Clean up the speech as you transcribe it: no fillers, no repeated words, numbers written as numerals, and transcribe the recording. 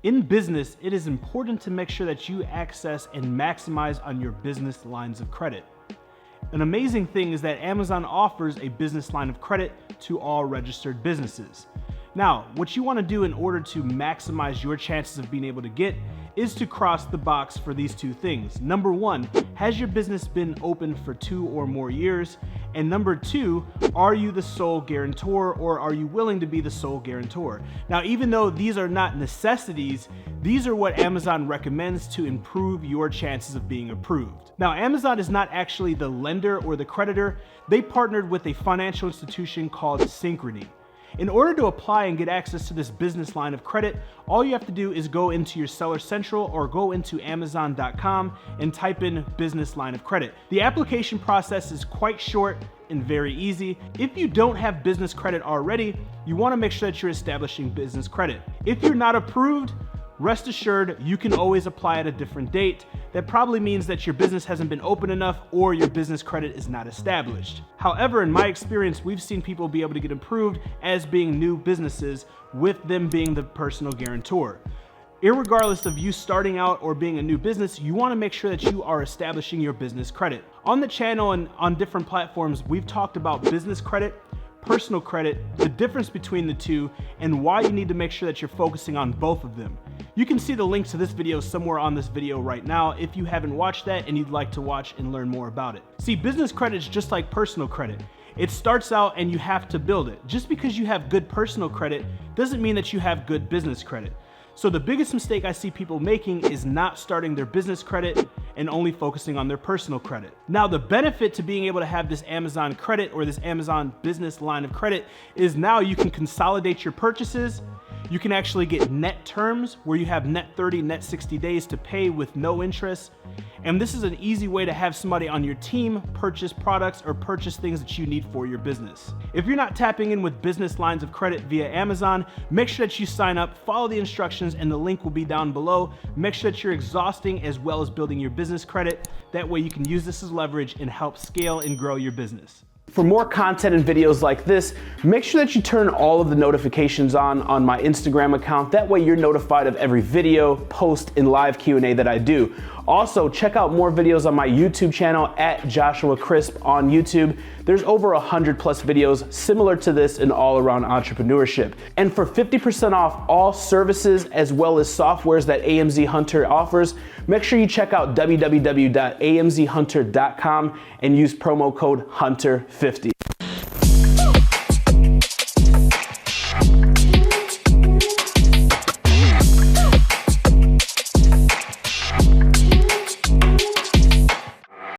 In business, it is important to make sure that you access and maximize on your business lines of credit. An amazing thing is that Amazon offers a business line of credit to all registered businesses. Now, what you want to do in order to maximize your chances of being able to get is to cross the box for these two things. Number one, has your business been open for 2 or more years? And number two, are you the sole guarantor, or are you willing to be the sole guarantor? Now, even though these are not necessities, these are what Amazon recommends to improve your chances of being approved. Now, Amazon is not actually the lender or the creditor. They partnered with a financial institution called Synchrony. In order to apply and get access to this business line of credit, all you have to do is go into your Seller Central or go into Amazon.com and type in business line of credit. The application process is quite short and very easy. If you don't have business credit already, you want to make sure that you're establishing business credit. If you're not approved, rest assured you can always apply at a different date. That probably means that your business hasn't been open enough or your business credit is not established. However, in my experience, we've seen people be able to get approved as being new businesses with them being the personal guarantor. Irregardless of you starting out or being a new business, you want to make sure that you are establishing your business credit. On the channel and on different platforms, we've talked about business credit, personal credit, the difference between the two, and why you need to make sure that you're focusing on both of them. You can see the link to this video somewhere on this video right now if you haven't watched that and you'd like to watch and learn more about it. See, business credit is just like personal credit. It starts out and you have to build it. Just because you have good personal credit doesn't mean that you have good business credit. So the biggest mistake I see people making is not starting their business credit and only focusing on their personal credit. Now, the benefit to being able to have this Amazon credit or this Amazon business line of credit is now you can consolidate your purchases. You can actually get net terms where you have net 30, net 60 days to pay with no interest. And this is an easy way to have somebody on your team purchase products or purchase things that you need for your business. If you're not tapping in with business lines of credit via Amazon, make sure that you sign up, follow the instructions, and the link will be down below. Make sure that you're exhausting as well as building your business credit. That way you can use this as leverage and help scale and grow your business. For more content and videos like this, make sure that you turn all of the notifications on my Instagram account. That way you're notified of every video, post, and live Q&A that I do. Also, check out more videos on my YouTube channel at Joshua Crisp on YouTube. There's over 100 plus videos similar to this in all around entrepreneurship. And for 50% off all services as well as softwares that AMZ Hunter offers, make sure you check out www.amzhunter.com and use promo code HUNTER50.